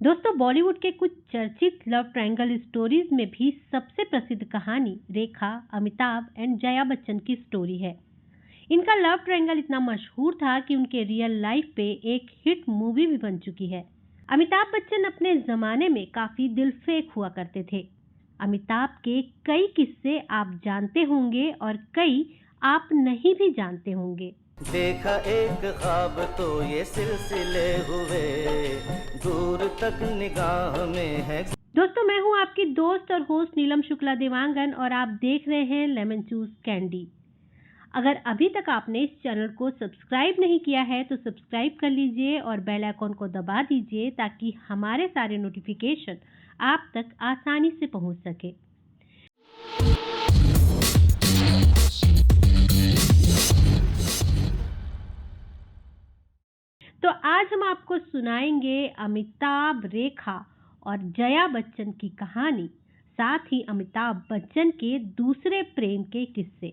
दोस्तों, बॉलीवुड के कुछ चर्चित लव ट्रायंगल स्टोरीज में भी सबसे प्रसिद्ध कहानी रेखा, अमिताभ एंड जया बच्चन की स्टोरी है। इनका लव ट्रायंगल इतना मशहूर था कि उनके रियल लाइफ पे एक हिट मूवी भी बन चुकी है। अमिताभ बच्चन अपने जमाने में काफी दिलफेक हुआ करते थे। अमिताभ के कई किस्से आप जानते होंगे और कई आप नहीं भी जानते होंगे। देखा एक ख्वाब तो ये सिलसिले हुए, दूर तक निगाह में है। दोस्तों, मैं हूं आपकी दोस्त और होस्ट नीलम शुक्ला देवांगन और आप देख रहे हैं लेमन चूस कैंडी। अगर अभी तक आपने इस चैनल को सब्सक्राइब नहीं किया है तो सब्सक्राइब कर लीजिए और बेल आइकॉन को दबा दीजिए ताकि हमारे सारे नोटिफिकेशन आप तक आसानी से पहुंच सके। तो आज हम आपको सुनाएंगे अमिताभ, रेखा और जया बच्चन की कहानी, साथ ही अमिताभ बच्चन के दूसरे प्रेम के किस्से।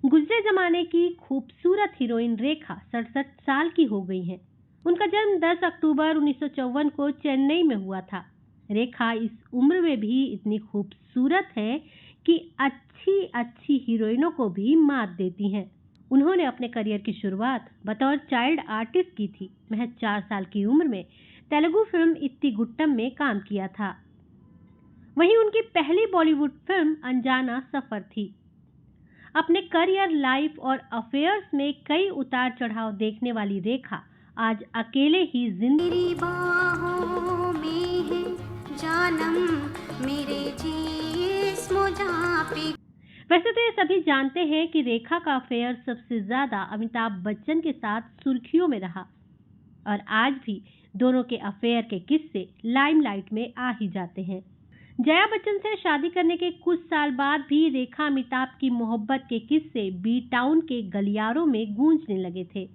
गुजरे जमाने की खूबसूरत हीरोइन रेखा 67 साल की हो गई हैं। उनका जन्म 10 अक्टूबर 1954 को चेन्नई में हुआ था। रेखा इस उम्र में भी इतनी खूबसूरत है कि अच्छी हीरोइनों को भी मात देती हैं। उन्होंने अपने करियर की शुरुआत बतौर चाइल्ड आर्टिस्ट की थी। महज 4 साल की उम्र में तेलुगु फिल्म इत्ती गुट्टम में काम किया था। वहीं उनकी पहली बॉलीवुड फिल्म अनजाना सफर थी। अपने करियर, लाइफ और अफेयर्स में कई उतार चढ़ाव देखने वाली रेखा आज अकेले ही जिंदगी बाहों में है जानम मेरे जिस्म जहां पे। वैसे तो ये सभी जानते हैं कि रेखा का अफेयर सबसे ज्यादा अमिताभ बच्चन के साथ सुर्खियों में रहा और आज भी दोनों के अफेयर के किस्से लाइमलाइट में आ ही जाते हैं। जया बच्चन से शादी करने के कुछ साल बाद भी रेखा अमिताभ की मोहब्बत के किस्से बी टाउन के गलियारों में गूंजने लगे थे।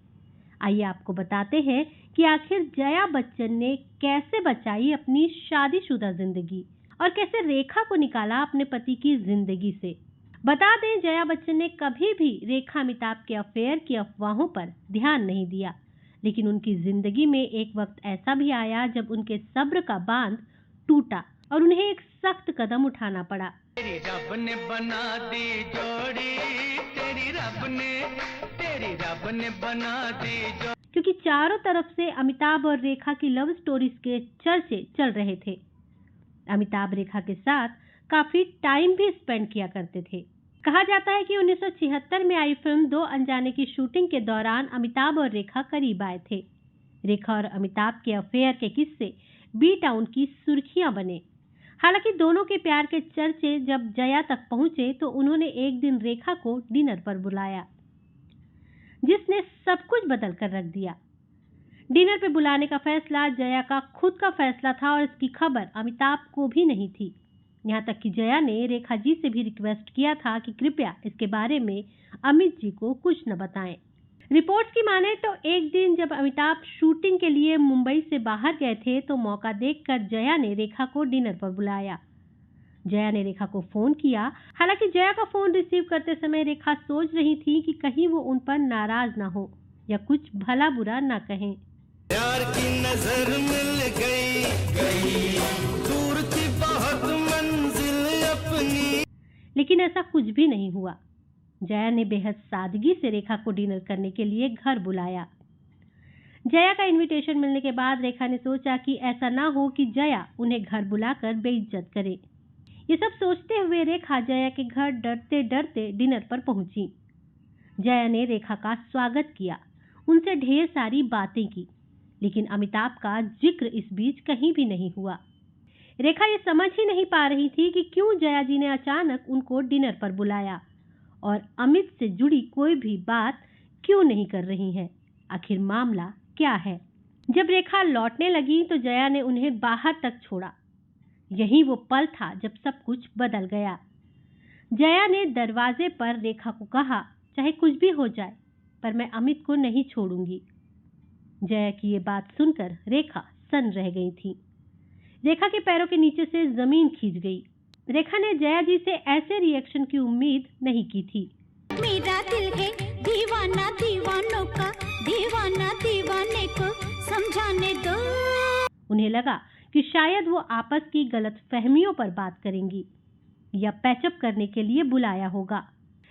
आइए आपको बताते हैं कि आखिर जया बच्चन ने कैसे बचाई अपनी शादीशुदा जिंदगी और कैसे रेखा को निकाला अपने पति की जिंदगी से। बता दें, जया बच्चन ने कभी भी रेखा अमिताभ के अफेयर की अफवाहों पर ध्यान नहीं दिया, लेकिन उनकी जिंदगी में एक वक्त ऐसा भी आया जब उनके सब्र का बांध टूटा और उन्हें एक सख्त कदम उठाना पड़ा। तेरी रब ने बना दी जोड़ी, तेरी रब ने बना दी जोड़ी। क्योंकि चारों तरफ से अमिताभ और रेखा की लव स्टोरीज के चर्चे चल रहे थे। अमिताभ रेखा के साथ काफी टाइम भी स्पेंड किया करते थे। कहा जाता है कि 1976 में आई फिल्म दो अनजाने की शूटिंग के दौरान अमिताभ और रेखा करीब आए थे। रेखा और अमिताभ के अफेयर के किस्से बी टाउन की सुर्खियां बने। हालांकि दोनों के प्यार के चर्चे जब जया तक पहुंचे तो उन्होंने एक दिन रेखा को डिनर पर बुलाया, जिसने सब कुछ बदल कर रख दिया। डिनर पे बुलाने का फैसला जया का खुद का फैसला था और इसकी खबर अमिताभ को भी नहीं थी। यहाँ तक कि जया ने रेखा जी से भी रिक्वेस्ट किया था कि कृपया इसके बारे में अमित जी को कुछ न बताएं। रिपोर्ट्स की माने तो एक दिन जब अमिताभ शूटिंग के लिए मुंबई से बाहर गए थे तो मौका देखकर जया ने रेखा को डिनर पर बुलाया। जया ने रेखा को फोन किया। हालांकि जया का फोन रिसीव करते समय रेखा सोच रही थी कि कहीं वो उन पर नाराज ना हो या कुछ भला बुरा ना कहें। प्यार की नजर मिल गई, दूर की बहुत मंजिल अपनी। लेकिन ऐसा कुछ भी नहीं हुआ। जया ने बेहद सादगी से रेखा को डिनर करने के लिए घर बुलाया। जया का इनविटेशन मिलने के बाद रेखा ने सोचा कि ऐसा ना हो कि जया उन्हें घर बुलाकर बेइज्जत करे। ये सब सोचते हुए रेखा जया के घर डरते डरते डिनर पर पहुंची। जया ने रेखा का स्वागत किया, उनसे ढेर सारी बातें की, लेकिन अमिताभ का जिक्र इस बीच कहीं भी नहीं हुआ। रेखा ये समझ ही नहीं पा रही थी कि क्यों जया जी ने अचानक उनको डिनर पर बुलाया और अमित से जुड़ी कोई भी बात क्यों नहीं कर रही है। आखिर मामला क्या है? जब रेखा लौटने लगी तो जया ने उन्हें बाहर तक छोड़ा। यही वो पल था जब सब कुछ बदल गया। जया ने दरवाजे पर रेखा को कहा, चाहे कुछ भी हो जाए पर मैं अमित को नहीं छोड़ूंगी। जया की ये बात सुनकर रेखा सन्न रह गई थी। रेखा के पैरों के नीचे से जमीन खींच गई। रेखा ने जया जी से ऐसे रिएक्शन की उम्मीद नहीं की थी। मेरा दिल है दीवाना। दीवाना दीवानों का, दीवाना दीवाने को समझाने दो। उन्हें लगा कि शायद वो आपस की गलतफहमियों पर बात करेंगी या पैचअप करने के लिए बुलाया होगा,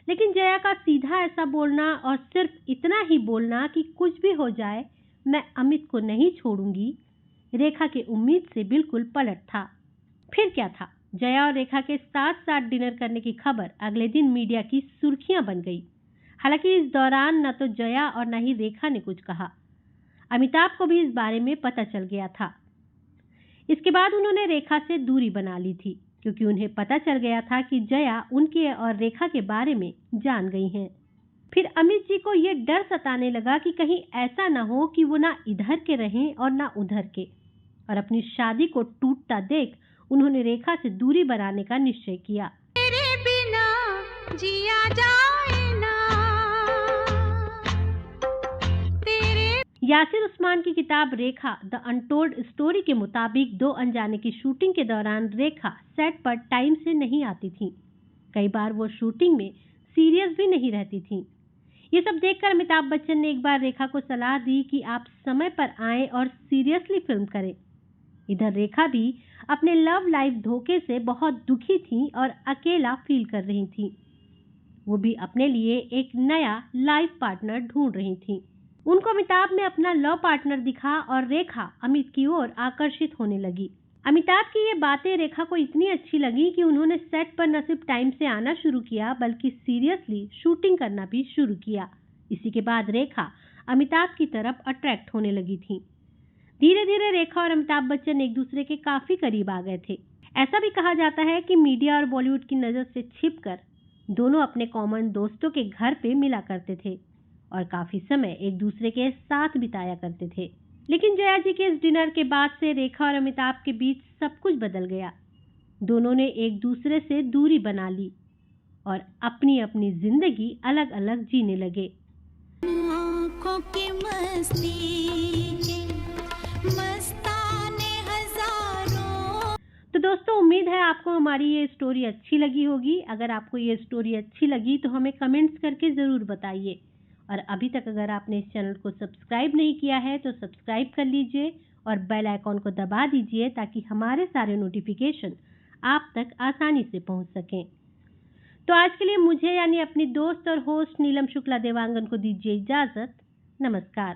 लेकिन जया का सीधा ऐसा बोलना और सिर्फ इतना ही बोलना कि कुछ भी हो जाए मैं अमित को नहीं छोड़ूंगी, रेखा के उम्मीद से बिल्कुल पलट था। फिर क्या था, जया और रेखा के साथ साथ डिनर करने की खबर अगले दिन मीडिया की सुर्खियां बन गई। हालांकि इस दौरान न तो जया और न ही रेखा ने कुछ कहा। अमिताभ को भी इस बारे में पता चल गया था। इसके बाद उन्होंने रेखा से दूरी बना ली थी, क्योंकि उन्हें पता चल गया था कि जया उनके और रेखा के बारे में जान गई हैं। फिर अमित जी को यह डर सताने लगा कि कहीं ऐसा ना हो कि वो ना इधर के रहें और ना उधर के, और अपनी शादी को टूटता देख उन्होंने रेखा से दूरी बनाने का निश्चय किया। तेरे बिना जिया जाए ना, तेरे। यासिर उस्मान की किताब रेखा द अनटोल्ड स्टोरी के मुताबिक दो अनजाने की शूटिंग के दौरान रेखा सेट पर टाइम से नहीं आती थी। कई बार वो शूटिंग में सीरियस भी नहीं रहती थी। ये सब देखकर अमिताभ बच्चन ने एक बार रेखा को सलाह दी कि आप समय पर आएं और सीरियसली फिल्म करें। इधर रेखा भी अपने लव लाइफ धोखे से बहुत दुखी थी और अकेला फील कर रही थी। वो भी अपने लिए एक नया लाइफ पार्टनर ढूंढ रही थी। उनको अमिताभ में अपना लव पार्टनर दिखा और रेखा अमित की ओर आकर्षित होने लगी। अमिताभ की ये बातें रेखा को इतनी अच्छी लगी कि उन्होंने सेट पर न सिर्फ टाइम से आना शुरू किया बल्कि सीरियसली शूटिंग करना भी शुरू किया। इसी के बाद रेखा अमिताभ की तरफ अट्रैक्ट होने लगी थी। धीरे धीरे रेखा और अमिताभ बच्चन एक दूसरे के काफी करीब आ गए थे। ऐसा भी कहा जाता है कि मीडिया और बॉलीवुड की नजर से छिपकर दोनों अपने कॉमन दोस्तों के घर पे मिला करते थे और काफी समय एक दूसरे के साथ बिताया करते थे। लेकिन जया जी के इस डिनर के बाद से रेखा और अमिताभ के बीच सब कुछ बदल गया। दोनों ने एक दूसरे से दूरी बना ली और अपनी अपनी जिंदगी अलग अलग जीने लगे। आँखों की मस्ती मस्ताने हजारों। तो दोस्तों, उम्मीद है आपको हमारी ये स्टोरी अच्छी लगी होगी। अगर आपको ये स्टोरी अच्छी लगी तो हमें कमेंट्स करके ज़रूर बताइए। और अभी तक अगर आपने इस चैनल को सब्सक्राइब नहीं किया है तो सब्सक्राइब कर लीजिए और बेल आइकॉन को दबा दीजिए ताकि हमारे सारे नोटिफिकेशन आप तक आसानी से पहुंच सकें। तो आज के लिए मुझे यानी अपनी दोस्त और होस्ट नीलम शुक्ला देवांगन को दीजिए इजाज़त। नमस्कार।